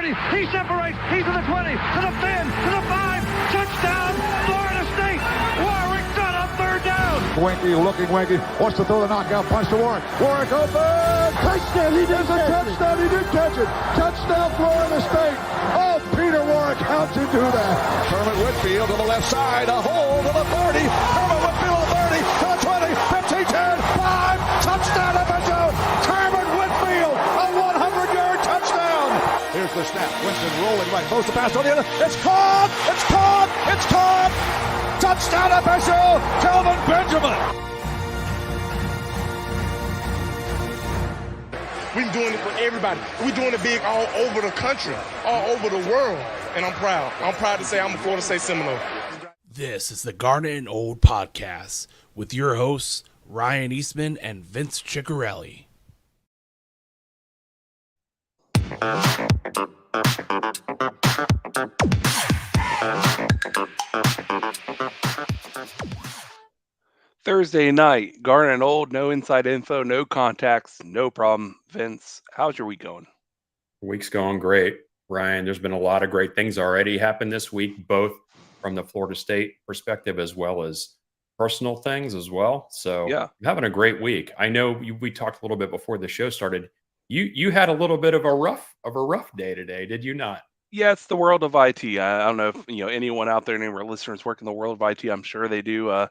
He separates. He's to the 20, to the 10, to the 5. Touchdown, Florida State. Warwick got up third down. Winky looking Winky. Wants to throw the knockout punch to Warwick. Warwick open. Touchdown. He does a touchdown. He did catch it. Touchdown, Florida State. Oh, Peter Warwick, how'd you do that? Kermit Whitfield to the left side. A hole to the 30. Kermit Whitfield to the 30, to the 20, 15, 10, 5. Touchdown, FSU. Kermit Whitfield, a 100-yard touchdown. Here's the snap. Winston rolling right. Throws the pass On the other. It's caught. It's caught. It's caught. Touchdown, FSU. Kelvin Benjamin. We're doing it for everybody. We're doing it big all over the country, all over the world. And I'm proud. I'm proud to say I'm a Florida State Seminole. This is the Garnet and Old podcast with your hosts, Ryan Eastman and Vince Ciccarelli. Thursday night, Garnet and Old, no inside info, no contacts, no problem. Vince, how's your week going? Week's going great, Ryan. There's been a lot of great things already happened this week, both from the Florida State perspective as well as personal things as well. So Yeah. I'm having a great week. I know we talked a little bit before the show started. You had a little bit of a rough day today, did you not? Yeah, it's the world of IT. I don't know if anyone out there, any of our listeners work in the world of IT. I'm sure they do.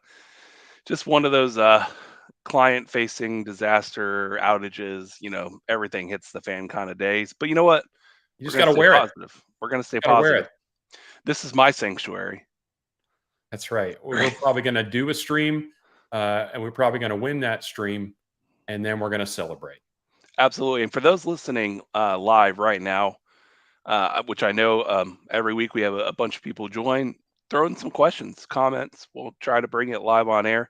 Just one of those client-facing disaster outages. Everything hits the fan kind of days. But you know what? You just got to wear it. We're going to stay Gotta wear positive. This is my sanctuary. That's right. We're probably going to do a stream, and we're probably going to win that stream, and then we're going to celebrate. Absolutely. And for those listening live right now, which I know every week we have a bunch of people join, throw in some questions, comments. We'll try to bring it live on air.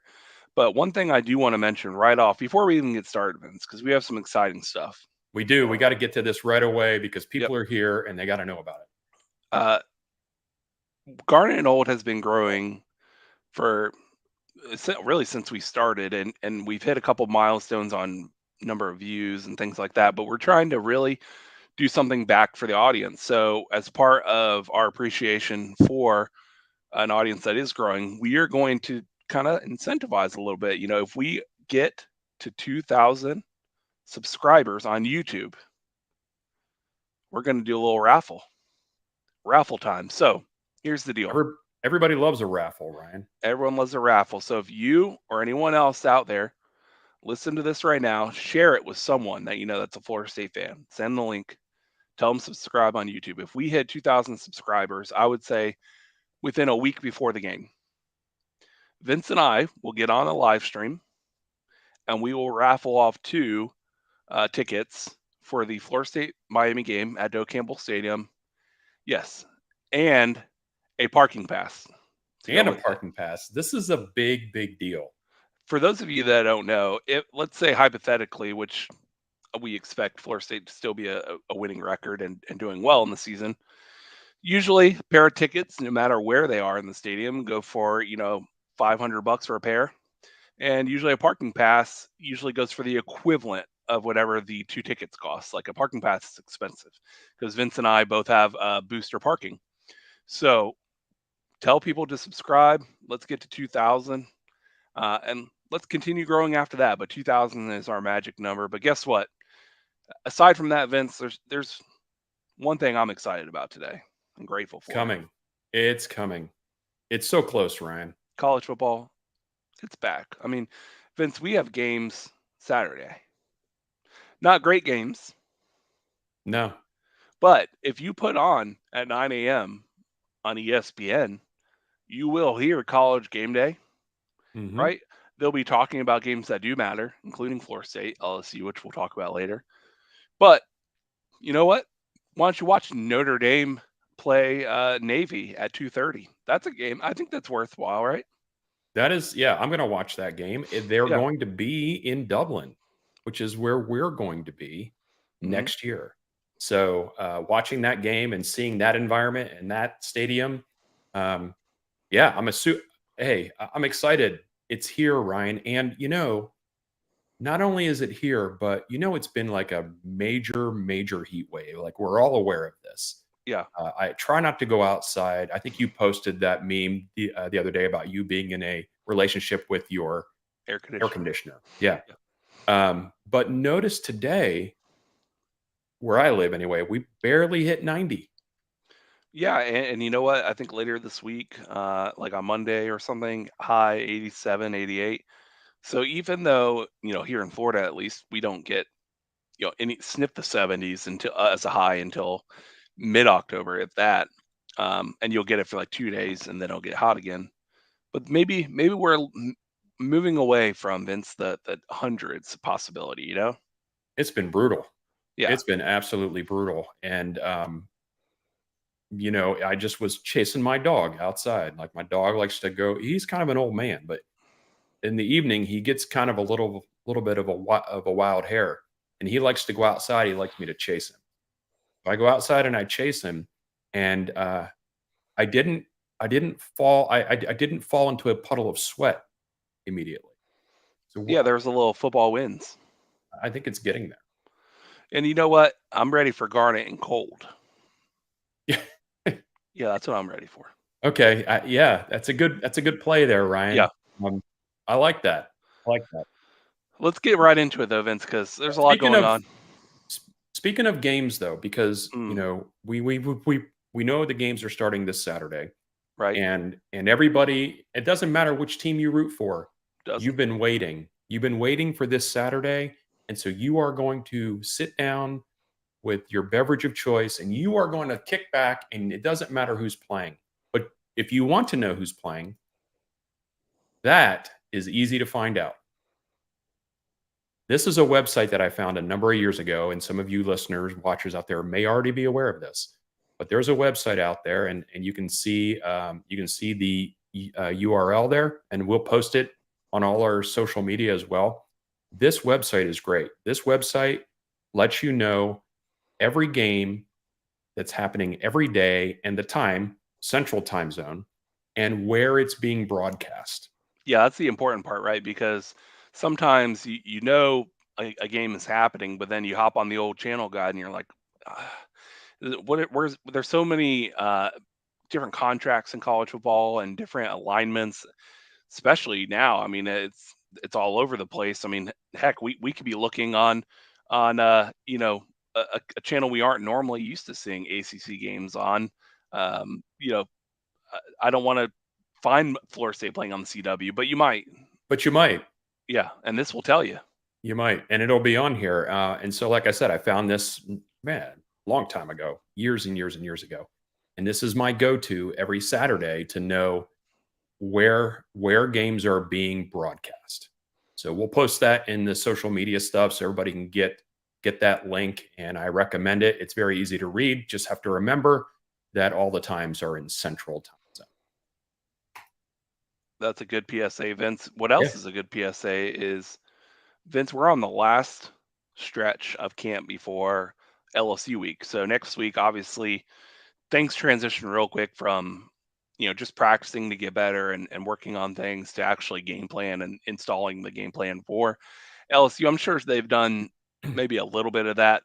But one thing I do want to mention right off before we even get started, Vince, because we have some exciting stuff. We do. We got to get to this right away because people are here and they got to know about it. Garnet and Old has been growing for really since we started, and we've hit a couple milestones on number of views and things like that. But we're trying to really do something back for the audience. So as part of our appreciation for an audience that is growing, we are going to kind of incentivize a little bit. If we get to 2,000 subscribers on YouTube, we're going to do a little raffle time. So here's the deal. Everybody loves a raffle, Ryan. Everyone loves a raffle. So if you or anyone else out there listen to this right now, share it with someone that that's a Florida State fan. Send the link. Tell them subscribe on YouTube. If we hit 2,000 subscribers, I would say within a week before the game, Vince and I will get on a live stream and we will raffle off 2 tickets for the Florida State Miami game at Doak Campbell Stadium. Yes. And a parking pass. Parking pass. This is a big, big deal. For those of you that don't know, let's say hypothetically, which we expect Florida State to still be a winning record and doing well in the season, usually a pair of tickets, no matter where they are in the stadium, go for, $500 for a pair. And usually a parking pass usually goes for the equivalent of whatever the 2 tickets cost. Like a parking pass is expensive because Vince and I both have booster parking. So tell people to subscribe. Let's get to 2,000 and let's continue growing after that. But 2,000 is our magic number. But guess what? Aside from that, Vince, there's one thing I'm excited about today. I'm grateful for. It's coming. It's so close, Ryan. College football, it's back. I mean, Vince, we have games Saturday. Not great games. No. But if you put on at 9 a.m. on ESPN, you will hear College Game Day, right? They'll be talking about games that do matter, including Florida State, LSU, which we'll talk about later. But you know what? Why don't you watch Notre Dame play Navy at 2:30? That's a game. I think that's worthwhile, right? That is, yeah, I'm going to watch that game. They're going to be in Dublin, which is where we're going to be next year. So watching that game and seeing that environment and that stadium, I'm excited. It's here, Ryan. And, not only is it here, but it's been like a major heat wave. Like we're all aware of this. Yeah. I try not to go outside. I think you posted that meme the other day about you being in a relationship with your Air air conditioner. conditioner. Yeah. But notice today, where I live anyway, we barely hit 90. Yeah, and you know what? I think later this week, like on Monday or something, high 87, 88. So even though, here in Florida at least, we don't get, any sniff the 70s until as a high until mid-October, if that. And you'll get it for like 2 days and then it'll get hot again. But maybe we're moving away from Vince the hundreds possibility, It's been brutal. Yeah. It's been absolutely brutal. And I just was chasing my dog outside. Like my dog likes to go. He's kind of an old man, but in the evening he gets kind of a little bit of a wild hair, and he likes to go outside. He likes me to chase him. So I go outside and I chase him, and I didn't fall. I didn't fall into a puddle of sweat immediately. So Yeah, there's a little football wins. I think it's getting there. And you know what? I'm ready for Garnet and Cold. Yeah. Yeah, that's what I'm ready for. Okay. Yeah, that's a good play there, Ryan. Yeah. I like that. I like that. Let's get right into it though, Vince, because there's a lot going on. Speaking of games, though, because Mm. we know the games are starting this Saturday, Right. and everybody, it doesn't matter which team you root for. Doesn't. You've been waiting. You've been waiting for this Saturday, and so you are going to sit down with your beverage of choice, and you are going to kick back, and it doesn't matter who's playing. But if you want to know who's playing, that is easy to find out. This is a website that I found a number of years ago, and some of you listeners, watchers out there may already be aware of this. But there's a website out there, and you can see the URL there, and we'll post it on all our social media as well. This website is great. This website lets you know every game that's happening every day and the time, Central Time Zone, and where it's being broadcast. Yeah, that's the important part, right? Because sometimes you know a game is happening, but then you hop on the old channel guide and you're like, where's there's so many different contracts in college football and different alignments, especially now. I mean, it's all over the place. I mean, heck, we could be looking on a channel we aren't normally used to seeing ACC games on. I don't want to find Florida State playing on the CW, but you might. But you might. Yeah, and this will tell you. You might, and it'll be on here. And so, like I said, I found this, long time ago, years and years and years ago. And this is my go-to every Saturday to know where games are being broadcast. So we'll post that in the social media stuff so everybody can get that link. And I recommend it. It's very easy to read. Just have to remember that all the times are in Central Time Zone. That's a good PSA, Vince. What else is a good PSA is, Vince, we're on the last stretch of camp before LSU week. So next week, obviously, things transition real quick from, just practicing to get better and working on things to actually game plan and installing the game plan for LSU. I'm sure they've done maybe a little bit of that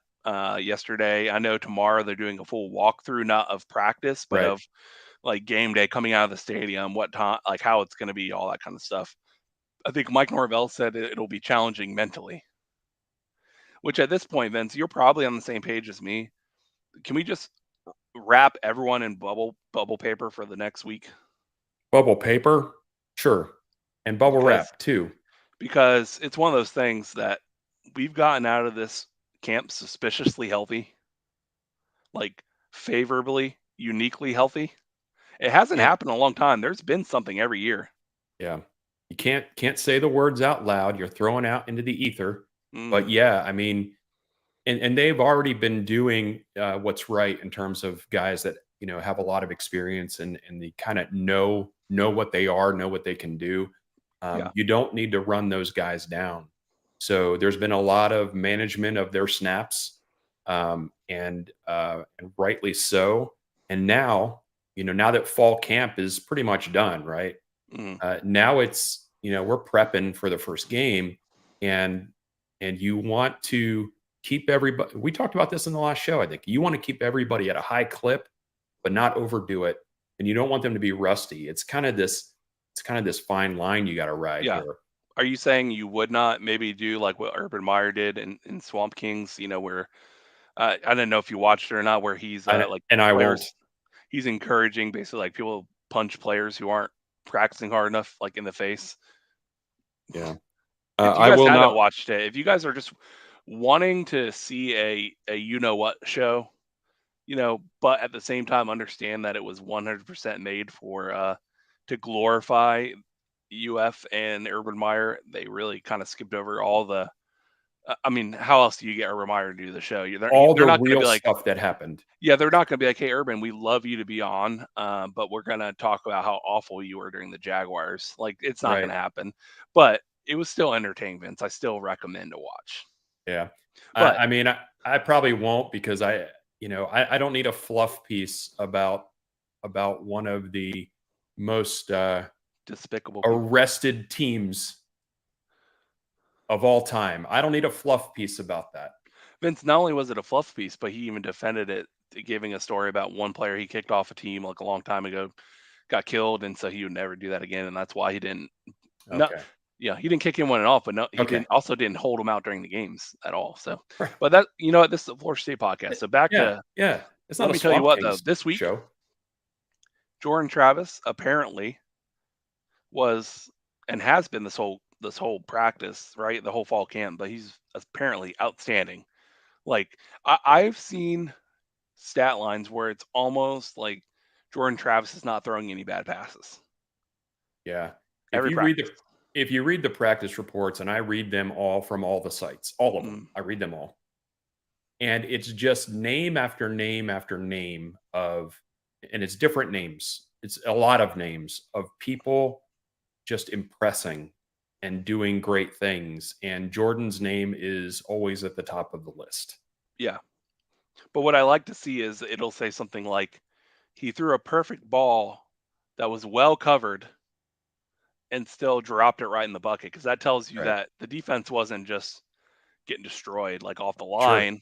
yesterday. I know tomorrow they're doing a full walkthrough, not of practice, but of like game day coming out of the stadium, what time, like how it's going to be, all that kind of stuff. I think Mike Norvell said it'll be challenging mentally, which at this point, Vince, you're probably on the same page as me. Can we just wrap everyone in bubble paper for the next week? Bubble paper? Sure. And bubble wrap too. Because it's one of those things that we've gotten out of this camp suspiciously healthy, like favorably, uniquely healthy. It hasn't happened in a long time. There's been something every year. Yeah. You can't say the words out loud. You're throwing out into the ether. But yeah, I mean, and they've already been doing what's right in terms of guys that, have a lot of experience and they kind of know what they are, know what they can do. You don't need to run those guys down. So there's been a lot of management of their snaps, and rightly so. And now, now that fall camp is pretty much done, right? Now it's, we're prepping for the first game, and and you want to keep everybody. We talked about this in the last show. I think you want to keep everybody at a high clip, but not overdo it, and you don't want them to be rusty. It's kind of this fine line you got to ride Yeah. here. Are you saying you would not maybe do like what Urban Meyer did in Swamp Kings? Where I don't know if you watched it or not, where he's like I won't. players, he's encouraging basically like people punch players who aren't practicing hard enough, like in the face. Yeah. If you I guys will haven't not. watched it, if you guys are just wanting to see a you know what show, but at the same time understand that it was 100% made for to glorify UF and Urban Meyer, they really kind of skipped over all the. I mean, how else do you get Urban Meyer to do the show? All They're the not going to real be like, stuff that happened. yeah, they're not going to be like, hey, Urban, we love you to be on, but we're going to talk about how awful you were during the Jaguars. Like, it's not going Right. to happen. But it was still entertaining, Vince. I still recommend to watch. Yeah. But I mean, I probably won't because I don't need a fluff piece about one of the most despicable people. arrested teams of all time. I don't need a fluff piece about that. Vince, not only was it a fluff piece, but he even defended it, giving a story about one player he kicked off a team like a long time ago, got killed, and so he would never do that again, and that's why he didn't. No, Okay. yeah, he didn't kick anyone off, but no, he Okay. didn't hold him out during the games at all. So, Right. but that what, this is a Florida State podcast. So back to It's not let a me tell you Swamp what though. Kings This week, show. Jordan Travis apparently was and has been this whole practice, right, the whole fall camp, but he's apparently outstanding. Like I've seen stat lines where it's almost like Jordan Travis is not throwing any bad passes. Yeah. Every practice. If you read the practice reports, and I read them all from all the sites, all of them, I read them all. And it's just name after name after name and it's different names. It's a lot of names of people just impressing and doing great things. And Jordan's name is always at the top of the list. Yeah. But what I like to see is it'll say something like he threw a perfect ball that was well covered and still dropped it right in the bucket, because that tells you that the defense wasn't just getting destroyed like off the line.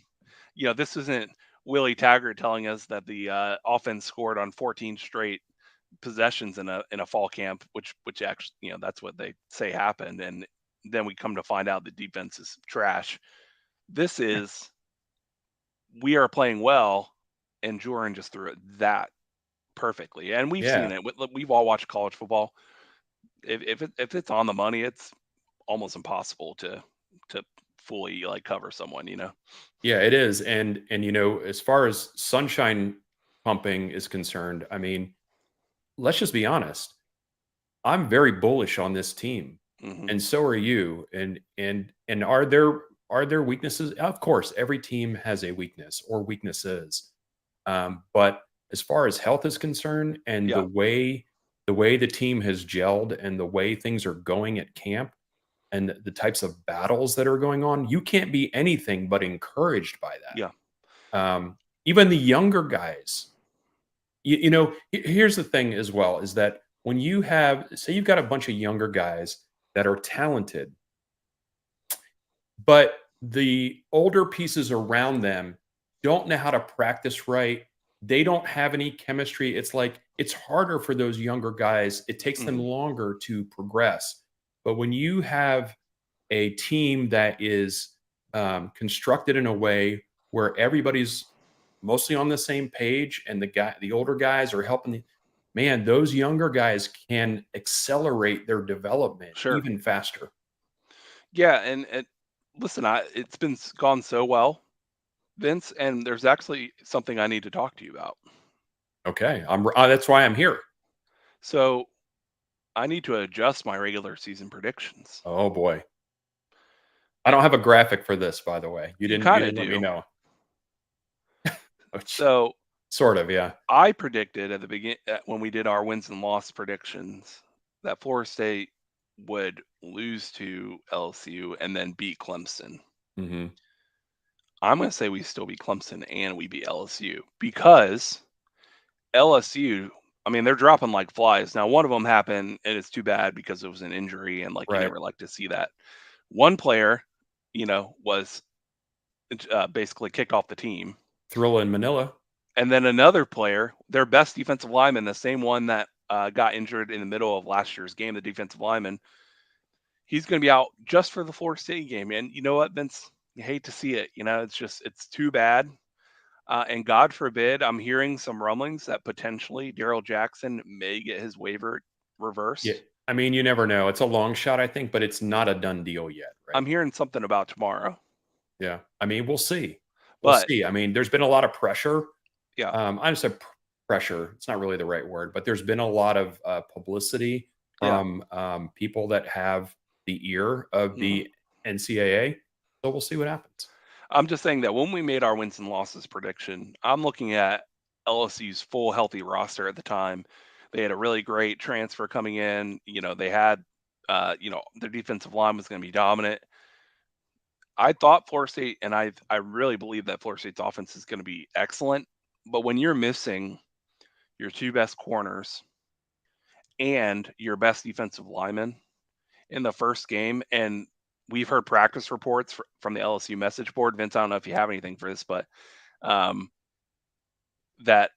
Sure. This isn't Willie Taggart telling us that the offense scored on 14 straight possessions in a fall camp, which actually, that's what they say happened, and then we come to find out the defense is trash. This is we are playing well, and Jordan just threw it that perfectly, and we've seen it. We've all watched college football. If it's on the money, it's almost impossible to fully like cover someone. Yeah, it is. And as far as sunshine pumping is concerned, I mean, let's just be honest. I'm very bullish on this team, and so are you. And are there weaknesses? Of course, every team has a weakness or weaknesses. But as far as health is concerned, and the way the team has gelled, and the way things are going at camp, and the types of battles that are going on, you can't be anything but encouraged by that. Yeah. Even the younger guys. Here's the thing as well, is that when you say you've got a bunch of younger guys that are talented, but the older pieces around them don't know how to practice right. They don't have any chemistry. It's like, it's harder for those younger guys. It takes them longer to progress. But when you have a team that is constructed in a way where everybody's mostly on the same page, and the older guys are helping those younger guys can accelerate their development even faster. Yeah, and listen, it's been gone so well, Vince, and there's actually something I need to talk to you about. Okay, that's why I'm here. So I need to adjust my regular season predictions. Oh boy. I don't have a graphic for this, by the way. You didn't let me know. So sort of, yeah. I predicted at the beginning, when we did our wins and loss predictions, that Florida State would lose to LSU and then beat Clemson. I'm going to say we still beat Clemson and we beat LSU, because LSU, I mean, they're dropping like flies. Now, one of them happened, and it's too bad because it was an injury, and you never like to see that. One player was basically kicked off the team. Thrilla in Manila. And then another player, their best defensive lineman, the same one that got injured in the middle of last year's game, the defensive lineman, he's going to be out just for the Florida State game. And you know what, Vince? You hate to see it. It's too bad. And God forbid, I'm hearing some rumblings that potentially Daryl Jackson may get his waiver reversed. Yeah, I mean, you never know. It's a long shot, I think, but it's not a done deal yet, right? I'm hearing something about tomorrow. Yeah, I mean, we'll see. We'll see. I mean, there's been a lot of pressure. Yeah, I just said pressure. It's not really the right word, but there's been a lot of publicity from people that have the ear of the NCAA. So we'll see what happens. I'm just saying that when we made our wins and losses prediction, I'm looking at LSU's full healthy roster at the time. They had a really great transfer coming in. They had, their defensive line was going to be dominant. I thought Florida State, and I really believe that Florida State's offense is going to be excellent. But when you're missing your two best corners and your best defensive lineman in the first game, and we've heard practice reports from the LSU message board. Vince, I don't know if you have anything for this, but that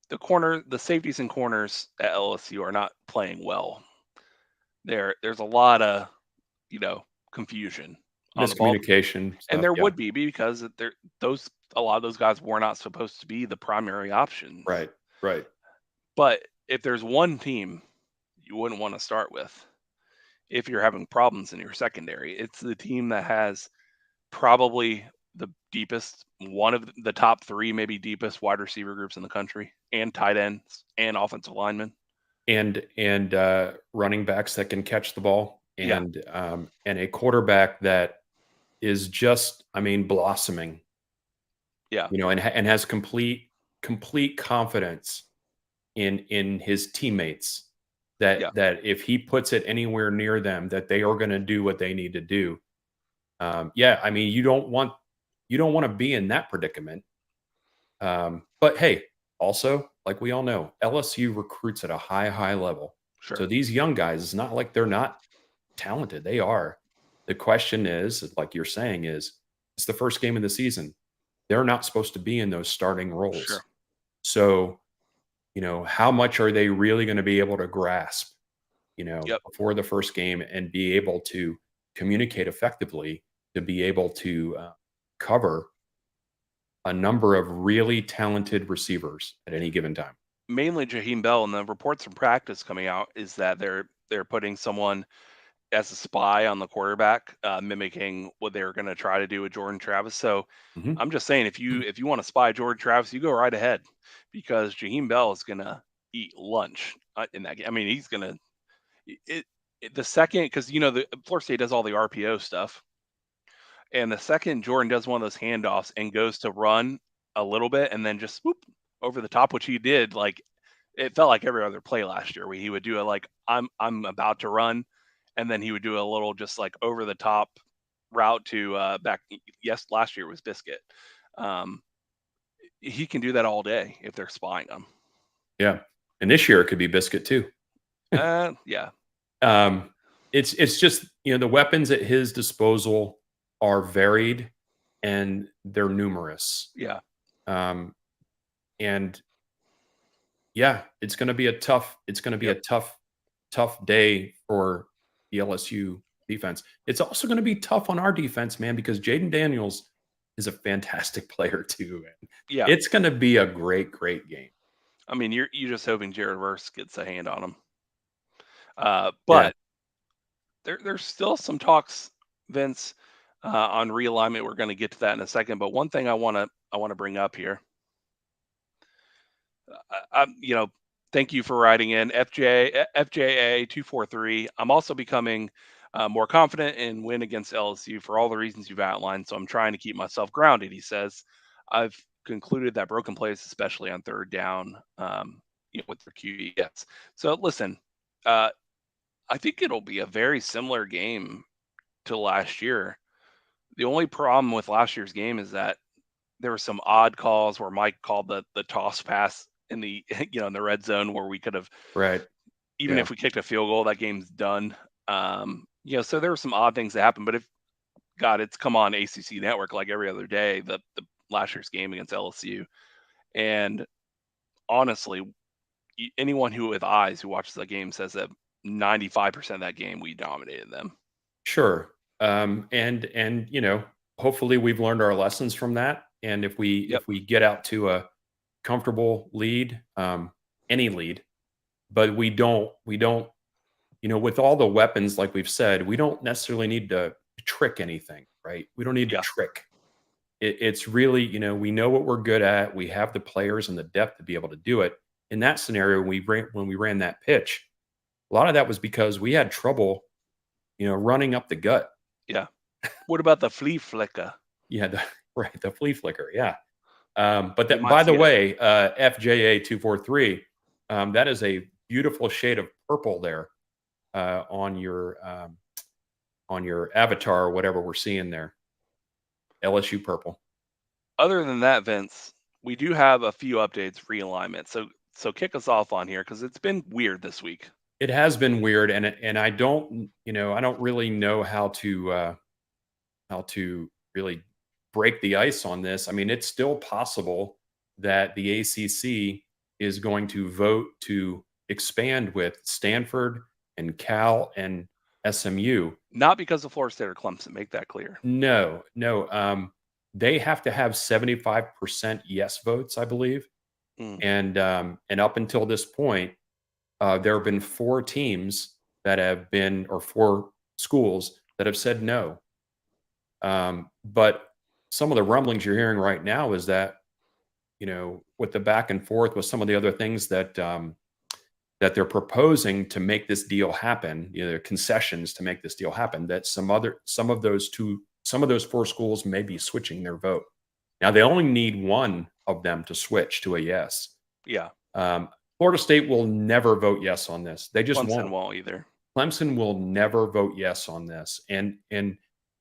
the safeties and corners at LSU are not playing well. There's a lot of, confusion. Miscommunication. And there would be because a lot of those guys were not supposed to be the primary options. Right. But if there's one team you wouldn't want to start with, if you're having problems in your secondary, it's the team that has probably the deepest, one of the top three, maybe deepest wide receiver groups in the country, and tight ends and offensive linemen. And running backs that can catch the ball, and a quarterback that is just, blossoming. Yeah. And has complete confidence in his teammates that if he puts it anywhere near them, that they are going to do what they need to do. You don't want to be in that predicament. But hey, also, like we all know, LSU recruits at a high level. Sure. So these young guys, it's not like they're not talented. They are. The question is, like you're saying, it's the first game of the season. They're not supposed to be in those starting roles. Sure. So, how much are they really going to be able to grasp, before the first game and be able to communicate effectively, to be able to cover a number of really talented receivers at any given time? Mainly Jaheim Bell, and the reports from practice coming out is that they're putting someone as a spy on the quarterback, mimicking what they're going to try to do with Jordan Travis. So I'm just saying, if you want to spy Jordan Travis, you go right ahead, because Jaheim Bell is going to eat lunch in that game. He's going to the second, because the Florida State does all the RPO stuff, and the second Jordan does one of those handoffs and goes to run a little bit and then just swoop over the top, which he did. Like, it felt like every other play last year where he would do it like, I'm about to run, and then he would do a little just like over the top route to last year was Biscuit. He can do that all day if they're spying him. Yeah. And this year it could be Biscuit too. Yeah. It's just, the weapons at his disposal are varied and they're numerous. Yeah. And yeah, it's going to be a tough day for the LSU defense. It's also going to be tough on our defense, man, because Jaden Daniels is a fantastic player too. Yeah. It's going to be a great game. You're just hoping Jared Verse gets a hand on him. But there's still some talks, Vince, on realignment. We're going to get to that in a second. But one thing I want to bring up here. Thank you for writing in FJA 243. I'm also becoming more confident in win against LSU for all the reasons you've outlined. So I'm trying to keep myself grounded. He says, I've concluded that broken plays, especially on third down, with their QBs. So listen, I think it'll be a very similar game to last year. The only problem with last year's game is that there were some odd calls where Mike called the toss pass in the in the red zone where we could have, even if we kicked a field goal, that game's done. So there were some odd things that happened. But if God, it's come on ACC Network like every other day. The last year's game against LSU, and honestly, anyone who with eyes who watches that game says that 95% of that game we dominated them. Sure. And hopefully we've learned our lessons from that. And if we get out to a comfortable lead, any lead, but we don't, with all the weapons, like we've said, we don't necessarily need to trick anything, right? We don't need to Yeah. trick. It's really, we know what we're good at. We have the players and the depth to be able to do it. In that scenario, when we ran that pitch, a lot of that was because we had trouble, running up the gut. Yeah. What about the flea flicker? Yeah, the flea flicker. Yeah. But You that, might by the see it. way, FJA 243, that is a beautiful shade of purple there on your avatar or whatever we're seeing there. LSU purple. Other than that, Vince, we do have a few updates, realignment. So kick us off on here because it's been weird this week. It has been weird, and I don't really know how to really break the ice on this. I mean, it's still possible that the ACC is going to vote to expand with Stanford and Cal and SMU. Not because of Florida State or Clemson. Make that clear. No. They have to have 75% yes votes, I believe. And up until this point, there have been 4 teams that have been, or 4 schools that have said no. But some of the rumblings you're hearing right now is that, with the back and forth with some of the other things that that they're proposing to make this deal happen, concessions to make this deal happen, that some of those 4 schools may be switching their vote. Now they only need one of them to switch to a yes. Yeah. Florida State will never vote yes on this. They just Clemson won't either. Clemson will never vote yes on this. And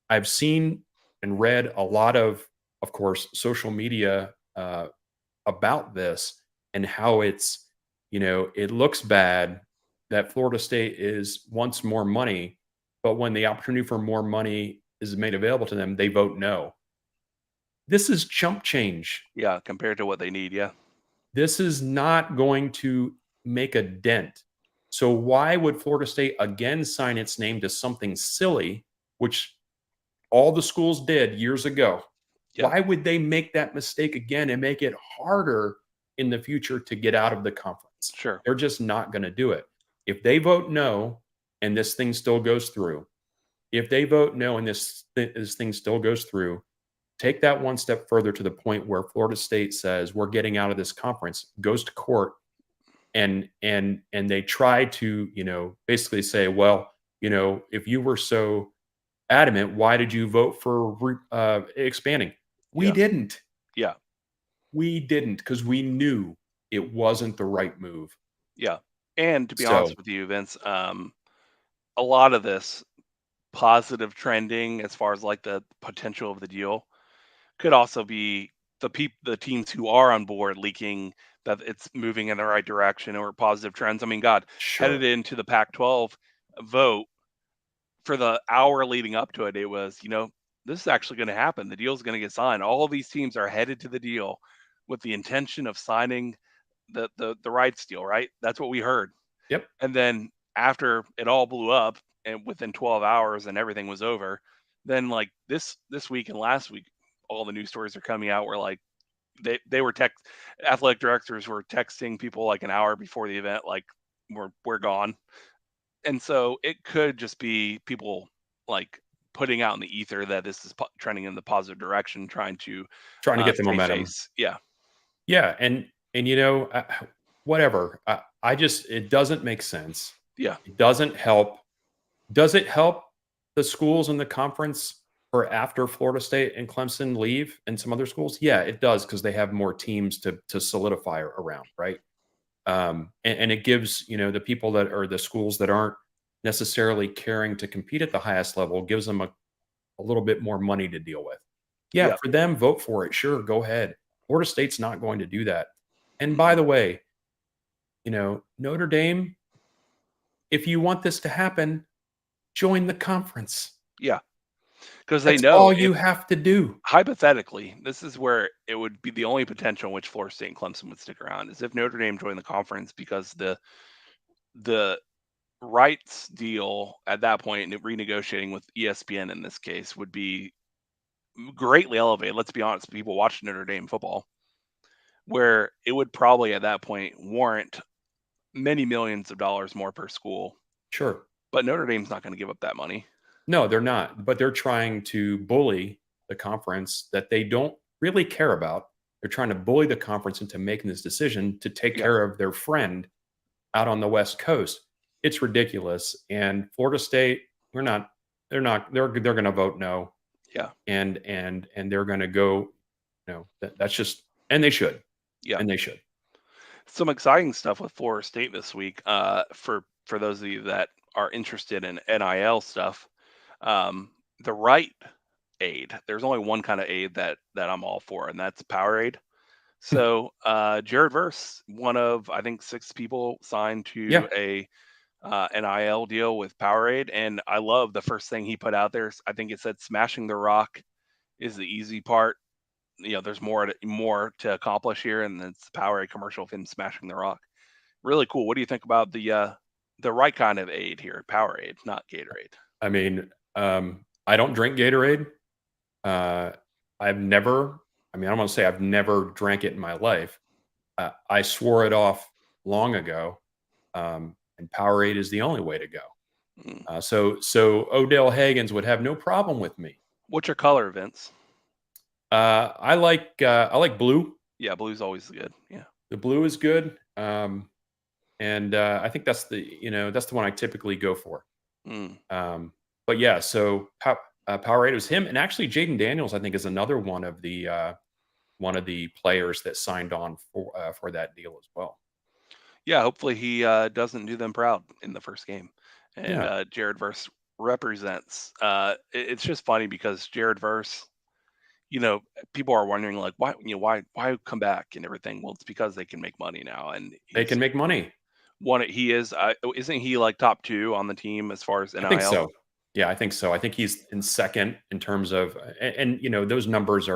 I've seen and read a lot of course, social media about this and how it's, it looks bad that Florida State wants more money, but when the opportunity for more money is made available to them, they vote no. This is chump change. Yeah, compared to what they need. Yeah. This is not going to make a dent. So why would Florida State again sign its name to something silly, which all the schools did years ago? Yeah. Why would they make that mistake again and make it harder in the future to get out of the conference? Sure. They're just not going to do it. If they vote no and this thing still goes through, if they vote no and this thing still goes through, take that one step further to the point where Florida State says we're getting out of this conference, goes to court, and they try to, basically say, well, if you were so adamant, why did you vote for expanding? We didn't. Yeah. We didn't, because we knew it wasn't the right move. Yeah. And to be honest with you, Vince, a lot of this positive trending as far as like the potential of the deal could also be the teams who are on board leaking that it's moving in the right direction or positive trends. I mean, God, headed into the Pac-12 vote for the hour leading up to it, it was, this is actually going to happen. The deal is going to get signed. All of these teams are headed to the deal with the intention of signing the rights deal, right? That's what we heard. Yep. And then after it all blew up and within 12 hours and everything was over, then like this week and last week, all the news stories are coming out where like they were athletic directors were texting people like an hour before the event, like we're gone. And so it could just be people like putting out in the ether that this is trending in the positive direction, trying to get the momentum. Yeah. Yeah. And whatever. It doesn't make sense. Yeah. It doesn't help. Does it help the schools in the conference for after Florida State and Clemson leave and some other schools? Yeah, it does, because they have more teams to solidify around, right? And it gives, the people that are the schools that aren't necessarily caring to compete at the highest level, gives them a little bit more money to deal with. Yeah, for them, vote for it. Sure, go ahead. Florida State's not going to do that. And by the way, Notre Dame, if you want this to happen, join the conference. Yeah. because they That's know all if you have to do. hypothetically, this is where it would be the only potential in which Florida State and Clemson would stick around is if Notre Dame joined the conference because the rights deal at that point, and renegotiating with ESPN in this case, would be greatly elevated. Let's be honest, people watch Notre Dame football, where it would probably at that point warrant many millions of dollars more per school. Sure. But Notre Dame's not going to give up that money. No, they're not. But they're trying to bully the conference that they don't really care about. They're trying to bully the conference into making this decision to take care of their friend out on the West Coast. It's ridiculous. And Florida State, they're going to vote no. Yeah. And they're going to go, that's just, and they should. Yeah. And they should. Some exciting stuff with Florida State this week. For those of you that are interested in NIL stuff, the right aid. There's only one kind of aid that I'm all for, and that's Powerade. So Jared Verse, one of I think 6 people signed to a NIL deal with Powerade, and I love the first thing he put out there. I think it said smashing the rock is the easy part. There's more to accomplish here, and it's the Powerade commercial of him smashing the rock. Really cool. What do you think about the right kind of aid here? Powerade, not Gatorade. I mean, I don't drink Gatorade. I don't want to say I've never drank it in my life. I swore it off long ago. And Powerade is the only way to go. So Odell Haggins would have no problem with me. What's your color, Vince? I like blue. Yeah, blue's always good. Yeah, the blue is good. And I think that's the one I typically go for. But yeah, so Powerade was him, and actually Jaden Daniels, I think, is another one of the players that signed on for that deal as well. Yeah, hopefully he doesn't do them proud in the first game. And Jared Verse represents. It's just funny because Jared Verse, people are wondering like why come back and everything. Well, it's because they can make money now, and they can make money. He is. Isn't he like top 2 on the team as far as NIL? I think so. Yeah, I think so. I think he's in second in terms of, and those numbers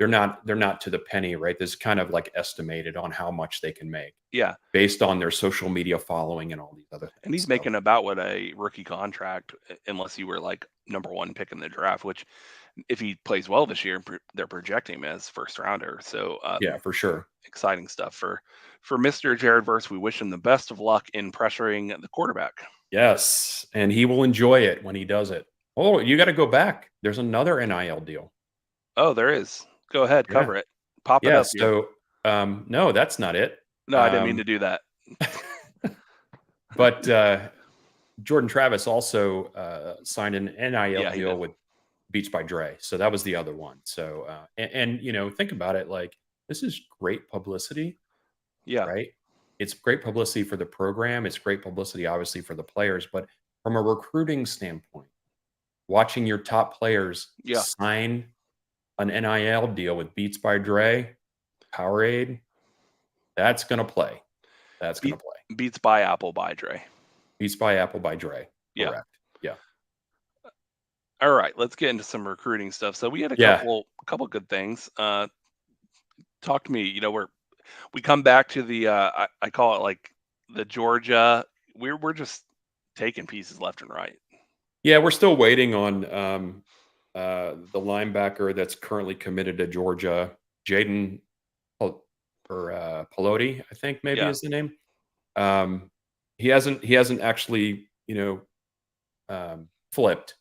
they're not to the penny, right? There's kind of like estimated on how much they can make. Yeah. Based on their social media following and all these other things. And he's making about what a rookie contract, unless you were like number 1 pick in the draft, which if he plays well this year, they're projecting him as first rounder. So yeah, for sure. Exciting stuff for Mr. Jared Verse. We wish him the best of luck in pressuring the quarterback. Yes, and he will enjoy it when he does it. Oh, you got to go back. There's another NIL deal. Oh, there is. Go ahead, cover it. Pop it up. So, no, that's not it. No, I didn't mean to do that. But Jordan Travis also signed an NIL deal with Beats by Dre. So that was the other one. So, and think about it, like, this is great publicity. Yeah. Right. It's great publicity for the program. It's great publicity, obviously, for the players. But from a recruiting standpoint, watching your top players sign an NIL deal with Beats by Dre, Powerade, that's going to play. That's going to play. Beats by Apple by Dre. Beats by Apple by Dre. Yeah. Correct. Yeah. All right. Let's get into some recruiting stuff. So we had a couple good things. Talk to me. We come back to the I call it like the Georgia. We're just taking pieces left and right. Yeah, we're still waiting on the linebacker that's currently committed to Georgia, Jaden Pelote, I think maybe is the name. He hasn't actually flipped,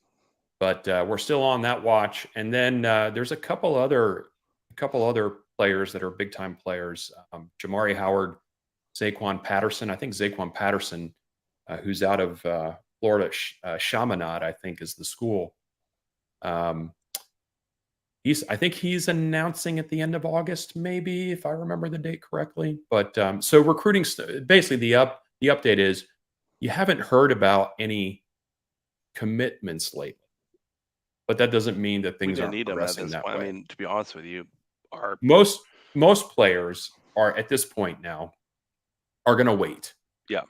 but we're still on that watch. And then there's a couple other players that are big time players. Jamari Howard, Zaquan Patterson. I think Zaquan Patterson, who's out of Florida, Chaminade, I think is the school. I think he's announcing at the end of August, maybe, if I remember the date correctly. But so recruiting, basically the update is you haven't heard about any commitments lately, but that doesn't mean that things aren't progressing that way. I mean, to be honest with you, most players are at this point now are going to wait, yeah,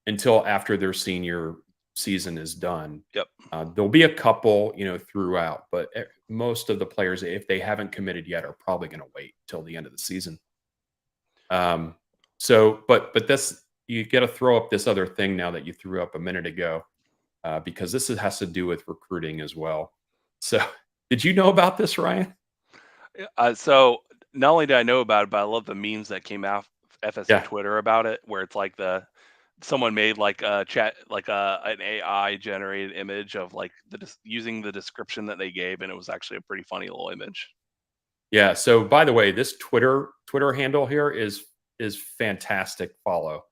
until after their senior season is done. Yep. There'll be a couple, throughout, but most of the players, if they haven't committed yet, are probably going to wait till the end of the season. But this, you got to throw up this other thing now that you threw up a minute ago, because has to do with recruiting as well. So, did you know about this, Ryan? So not only did I know about it, but I love the memes that came out FSU Yeah. Twitter about it, where it's like someone made like a chat, like an AI generated image of like using the description that they gave, and it was actually a pretty funny little image. Yeah. So, by the way, this Twitter handle here is fantastic. Follow,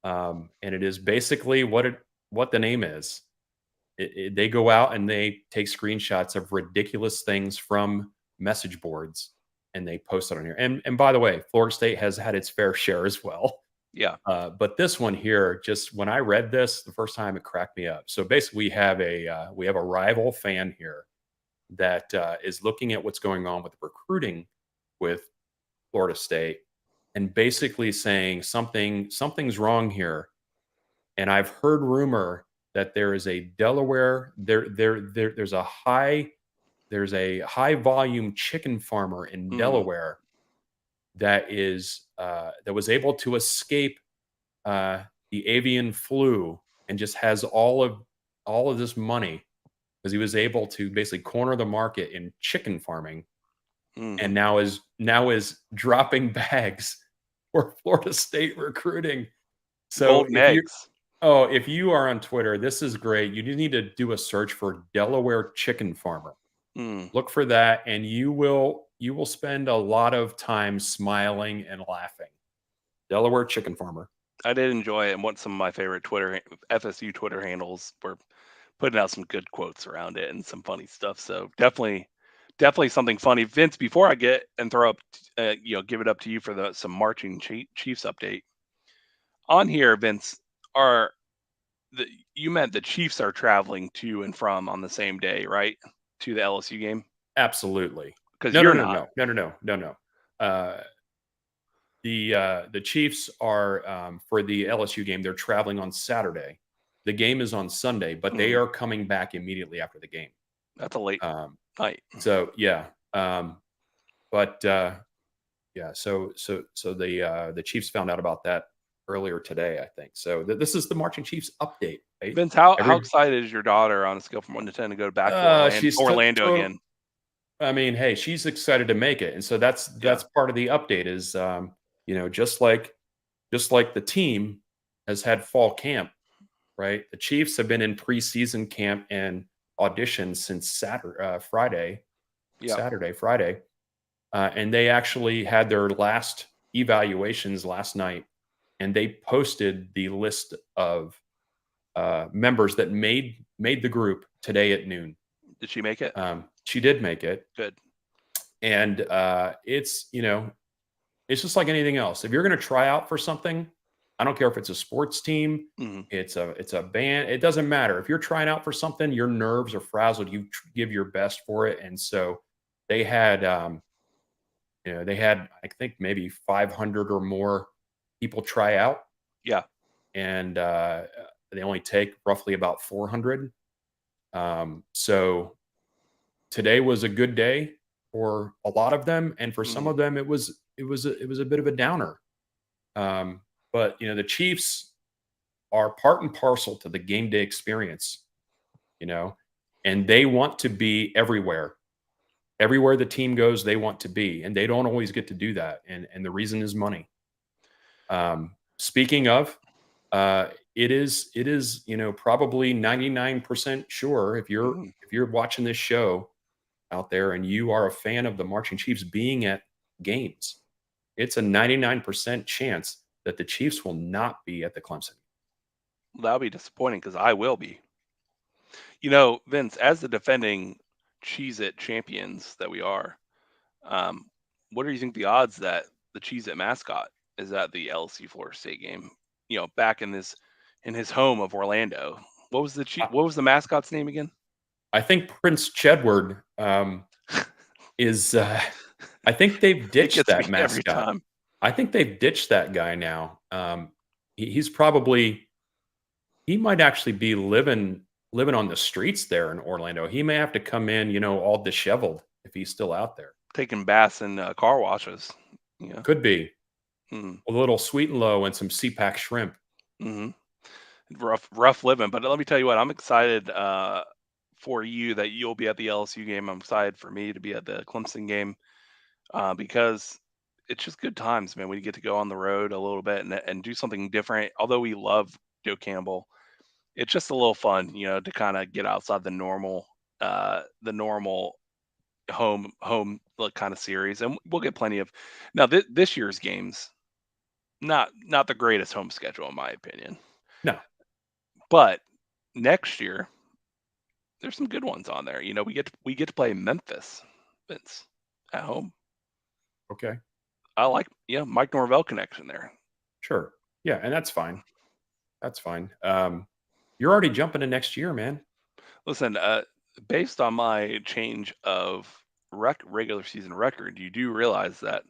and it is basically what the name is. They go out and they take screenshots of ridiculous things from message boards and they post it on here. And by the way, Florida State has had its fair share as well. Yeah. But this one here, just when I read this the first time, it cracked me up. So basically, we have a rival fan here that is looking at what's going on with recruiting with Florida State and basically saying something's wrong here. And I've heard rumor that there is a Delaware there's a high volume chicken farmer in Delaware that was able to escape the avian flu and just has all of this money because he was able to basically corner the market in chicken farming, and now is dropping bags for Florida State recruiting. So golden eggs. if you are on Twitter, this is great. You need to do a search for Delaware chicken farmer. Look for that, and you will spend a lot of time smiling and laughing. Delaware chicken farmer. I did enjoy it, and what some of my favorite FSU Twitter handles were putting out some good quotes around it and some funny stuff. So definitely something funny. Vince, before I get and throw up, give it up to you for some marching Chiefs update on here, Vince. You meant the Chiefs are traveling to and from on the same day, right? To the LSU game? Absolutely. Because No. The Chiefs are for the LSU game. They're traveling on Saturday. The game is on Sunday, but they are coming back immediately after the game. That's a late night. So yeah, but yeah. So the Chiefs found out about that earlier today, I think. So this is the Marching Chiefs update. Right? Vince, how excited is your daughter on a scale from 1 to 10 to go back to Orlando again? I mean, hey, she's excited to make it, and so that's part of the update. Is just like the team has had fall camp, right? The Chiefs have been in preseason camp and auditions since Friday, and they actually had their last evaluations last night, and they posted the list of members that made the group today at noon. Did she make it? She did make it. Good. And it's just like anything else. If you're going to try out for something, I don't care if it's a sports team, it's a band, it doesn't matter. If you're trying out for something, your nerves are frazzled. You give your best for it. And so they had, I think maybe 500 or more people try out. Yeah. And they only take roughly about 400. So today was a good day for a lot of them, and for some of them it was a bit of a downer. But the Chiefs are part and parcel to the game day experience, and they want to be everywhere. Everywhere the team goes, they want to be, and they don't always get to do that. And the reason is money. Speaking of, it is probably 99% sure if you're watching this show out there and you are a fan of the Marching Chiefs being at games, it's a 99% chance that the Chiefs will not be at the Clemson. That'll be disappointing because I will be. Vince, as the defending Cheez-It champions that we are, what do you think the odds that the Cheez-It mascot is at the LSU Florida State game? Back in his home of Orlando. What was the mascot's name again? I think Prince Chedward is. I think they've ditched that mascot. I think they've ditched that guy now. He's probably he might actually be living on the streets there in Orlando. He may have to come in, all disheveled if he's still out there. Taking baths in car washes. Yeah. Could be. Mm. A little sweet and low and some CPAC shrimp. Hmm. Rough living. But let me tell you what, I'm excited for you that you'll be at the LSU game. I'm excited for me to be at the Clemson game because it's just good times, man. We get to go on the road a little bit and do something different. Although we love Joe Campbell, it's just a little fun, to kind of get outside the normal home look kind of series, and we'll get plenty of. Now this year's games, not the greatest home schedule in my opinion, No. but next year there's some good ones on there. We get to play Memphis, Vince, at home. Okay. I like Mike Norvell connection there. Sure. Yeah, and that's fine. That's fine. You're already jumping to next year, man. Listen, based on my change of regular season record, you do realize that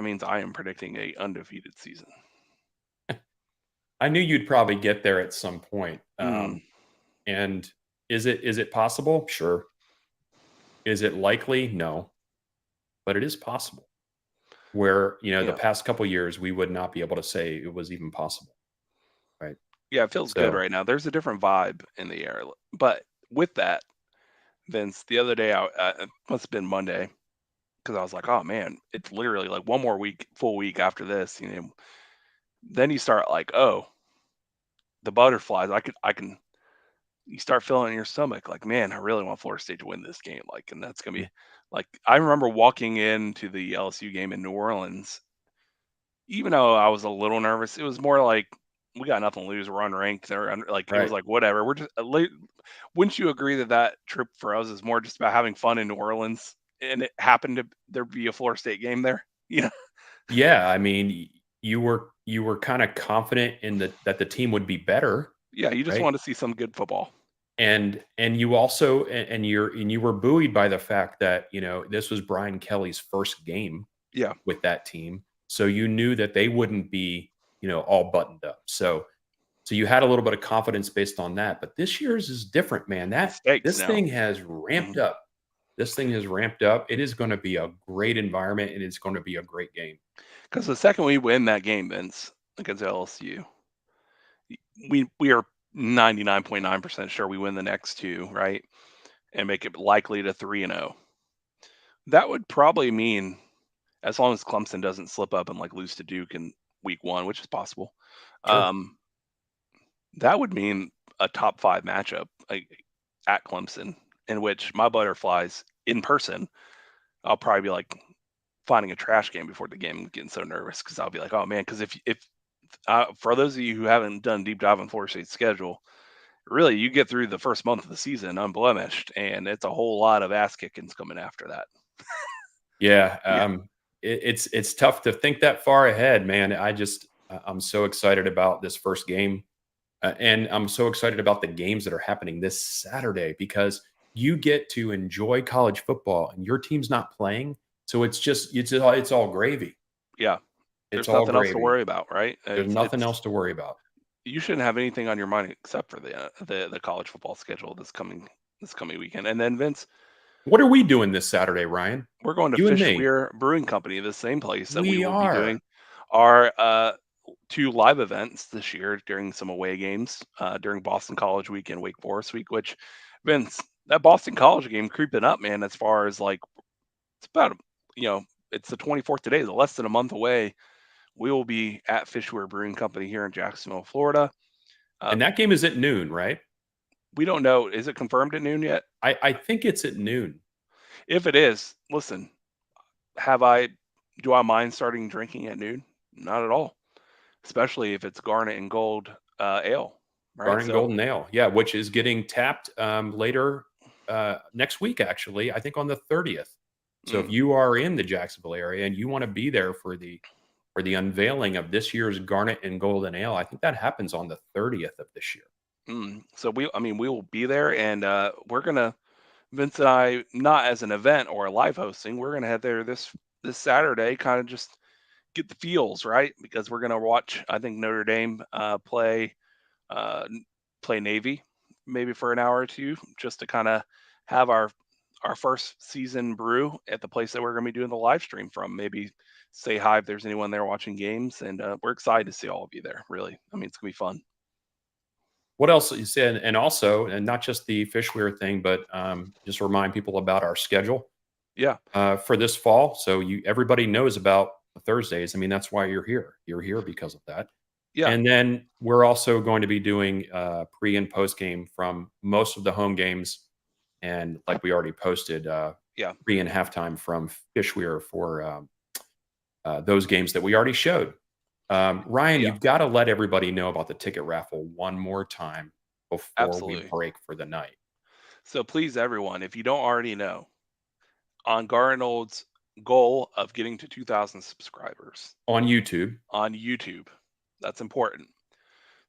means I am predicting a undefeated season. I knew you'd probably get there at some point. Mm. And is it possible? Sure. Is it likely? No. But it is possible. Where, the past couple years we would not be able to say it was even possible. Right. Yeah, it feels good right now. There's a different vibe in the air. But with that, Vince, the other day, it must have been Monday, because I was like, oh man, it's literally like one more full week after this. Then you start like, oh, the butterflies. I can. You start feeling it in your stomach, like, man, I really want Florida State to win this game. Like, and that's gonna be like, I remember walking into the LSU game in New Orleans, even though I was a little nervous. It was more like, we got nothing to lose. We're unranked. Like, it was like, whatever. We're just wouldn't you agree that trip for us is more just about having fun in New Orleans, and it happened to there be a Florida State game there? Yeah, I mean, you were kind of confident in that the team would be better. Yeah, you just right? want to see some good football. And you also and you were buoyed by the fact that, this was Brian Kelly's first game Yeah. with that team. So you knew that they wouldn't be, all buttoned up. So you had a little bit of confidence based on that. But this year's is different, man. This thing has ramped up. This thing has ramped up. It is going to be a great environment, and it's going to be a great game. Because the second we win that game, Vince, against LSU, we are 99.9% sure we win the next two, right? And make it likely to 3-0. That would probably mean, as long as Clemson doesn't slip up and like lose to Duke in week 1, which is possible, Sure. that would mean a top 5 matchup at Clemson, in which my butterflies in person, I'll probably be like finding a trash can before the game and getting so nervous, because I'll be like, oh man, because if for those of you who haven't done deep dive on Florida State's schedule, really you get through the first month of the season unblemished, and it's a whole lot of ass kickings coming after that. Yeah. It's tough to think that far ahead, man. I'm so excited about this first game. And I'm so excited about the games that are happening this Saturday, because you get to enjoy college football and your team's not playing. So it's all gravy. Yeah. It's There's all nothing else to gravy. worry about, right? There's nothing else to worry about. You shouldn't have anything on your mind except for the college football schedule this coming weekend. And then, Vince, what are we doing this Saturday, Ryan? we're going to You and Fish me. Weir Brewing Company, the same place that we We will are. be doing our 2 live events this year during some away games, during Boston College Week and Wake Forest Week, which, Vince, that Boston College game creeping up, man, as far as like, it's about, it's the 24th today, so less than a month away. We will be at Fish Weir Brewing Company here in Jacksonville, Florida. And that game is at noon, right? We don't know. Is it confirmed at noon yet? I think it's at noon. If it is, listen, do I mind starting drinking at noon? Not at all. Especially if it's Garnet and Gold ale. Right? Garnet and Golden Ale. Yeah, which is getting tapped later next week, actually. I think on the 30th. So if you are in the Jacksonville area and you want to be there for the unveiling of this year's Garnet and Golden Ale, I think that happens on the 30th of this year. So we will be there, and we're gonna, Vince and I, not as an event or a live hosting, we're gonna head there this Saturday, kind of just get the feels, right? Because we're gonna watch, I think, Notre Dame play play Navy maybe for an hour or two, just to kind of have our first season brew at the place that we're going to be doing the live stream from. Maybe say hi if there's anyone there watching games, and we're excited to see all of you there. Really, I mean, it's gonna be fun. What else you said, and also, and not just the fishweir thing, but just remind people about our schedule Yeah, for this fall. So everybody knows about the Thursdays. I mean, that's why you're here. You're here because of that. yeah, And then we're also going to be doing pre and post game from most of the home games, and like we already posted, yeah, pre and halftime from fishweir for those games that we already showed. Ryan, yeah. you've got to let everybody know about the ticket raffle one more time before we Absolutely. break for the night. So please, everyone, if you don't already know, on Garnet and Old's goal of getting to 2,000 subscribers On YouTube. on YouTube, that's important.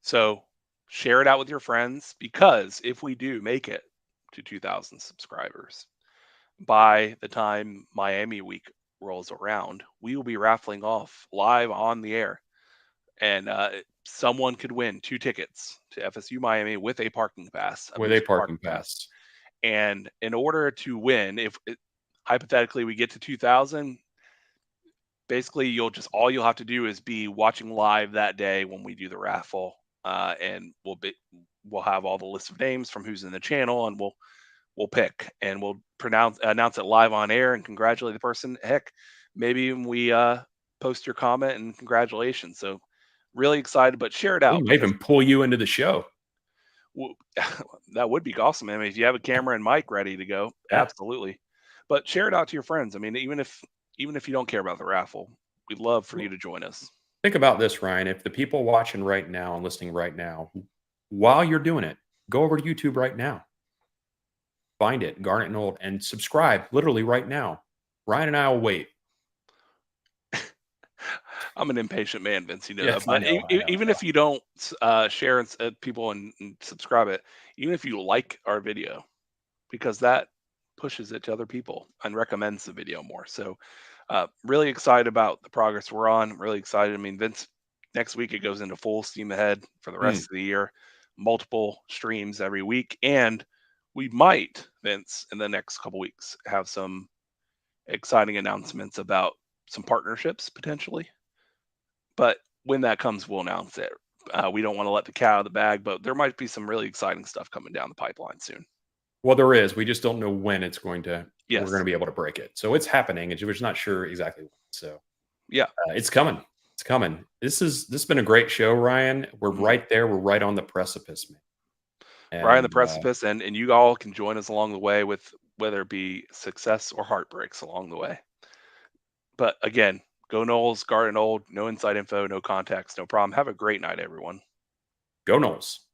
So share it out with your friends, because if we do make it to 2,000 subscribers, by the time Miami week rolls around, we will be raffling off live on the air, and someone could win 2 tickets to FSU Miami with a parking pass, With a amusement parking parking pass. pass. And in order to win, if hypothetically we get to 2,000, basically all you'll have to do is be watching live that day when we do the raffle, and we'll have all the list of names from who's in the channel, and we'll pick, and we'll announce it live on air and congratulate the person. Heck, maybe even we post your comment and congratulations. So really excited, but share it We out, may because even pull you into the show. w- that would be awesome. I mean, if you have a camera and mic ready to go, Yeah. absolutely. But share it out to your friends. I mean, even if you don't care about the raffle, we'd love for you to join us. Think about this, Ryan. If the people watching right now and listening right now, while you're doing it, go over to YouTube right now. Find it, Garnet and Old, and subscribe literally right now. Ryan and I will wait. I'm an impatient man, Vince. You know that. Yes, I But know. I know. even if you don't share people and subscribe it, even if you like our video, because that pushes it to other people and recommends the video more. So, really excited about the progress we're on. Really excited. I mean, Vince, next week it goes into full steam ahead for the rest Mm. of the year. Multiple streams every week, and we might, Vince, in the next couple weeks have some exciting announcements about some partnerships potentially. But when that comes, we'll announce it. We don't want to let the cat out of the bag, but there might be some really exciting stuff coming down the pipeline soon. Well, there is. We just don't know when we're going Yes. to be able to break it. So it's happening. We're just not sure exactly when. So Yeah. it's coming. It's coming. This has been a great show, Ryan. We're Mhm. right there. We're right on the precipice, man. Right on the And precipice, and you all can join us along the way with whether it be success or heartbreaks along the way. But again, go Knowles, Garden Old, no inside info, no contacts, no problem. Have a great night, everyone. go Knowles.